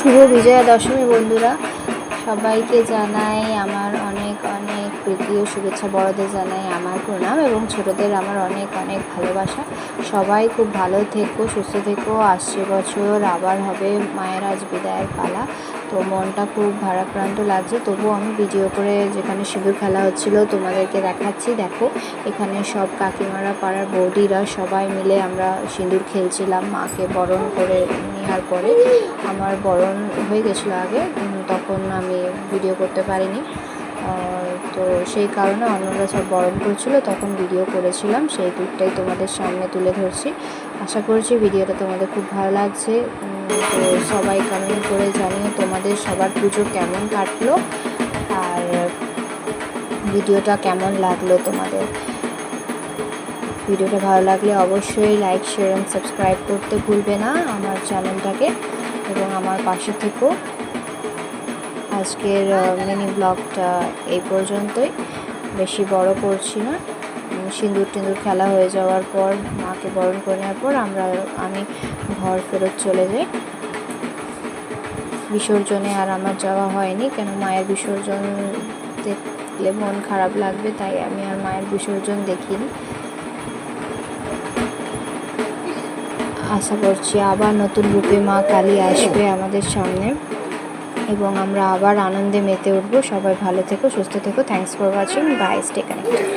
শুভ বিজয়া দশমী বন্ধুরা, সবাইকে জানাই আমার অনেক অনেক প্রীতি ও শুভেচ্ছা। বড়দের জানাই আমার প্রণাম এবং ছোটদের আমার অনেক অনেক ভালোবাসা। সবাই খুব ভালো থেকো, সুস্থ থেকো। আসছে বছর আবার হবে মায়ের আজ বিদায়ের পালা, তো মনটা খুব ভারাক্রান্ত লাগছে। তবুও আমি ভিডিও করে যেখানে সিঁদুর খেলা হচ্ছিল তোমাদেরকে দেখাচ্ছি। দেখো, এখানে সব কাকিমারা, পাড়ার বৌদিরা সবাই মিলে আমরা সিঁদুর খেলছিলাম। মাকে বরণ করে নেওয়ার পরে আমার বরণ হয়ে গেছিলো আগে, তখন আমি ভিডিও করতে পারিনি, তো সেই কারণে অন্যরা সব বরণ করছিল, তখন ভিডিও করেছিলাম। সেই টুকটাই তোমাদের সামনে তুলে ধরছি। আশা করছি ভিডিওটা তোমাদের খুব ভালো লাগছে। তো সবাই কমেন্ট করে জানিও তোমাদের সবার পুজো কেমন কাটলো আর ভিডিওটা কেমন লাগলো তোমাদের। ভিডিওটা ভালো লাগলে অবশ্যই লাইক, শেয়ার অ্যান্ড সাবস্ক্রাইব করতে ভুলবে না আমার চ্যানেলটাকে, এবং আমার পাশে থেকো। আজকের মিনি ব্লগটা এই পর্যন্তই, বেশি বড় করছি না। সিঁদুর টিঁদুর খেলা হয়ে যাওয়ার পর, মাকে বরণ করে নেওয়ার পর আমি ঘর ফেরত চলে যাই। বিসর্জনে আর আমার যাওয়া হয়নি, কেন মায়ের বিসর্জন দেখলে মন খারাপ লাগবে, তাই আমি আর মায়ের বিসর্জন দেখিনি। আশা করছি আবার নতুন রূপে মা কালী আসবে আমাদের সামনে এবং আমরা আবার আনন্দে মেতে উঠবো। সবাই ভালো থেকো, সুস্থ থেকো। Thanks for watching. Bye, stay connected.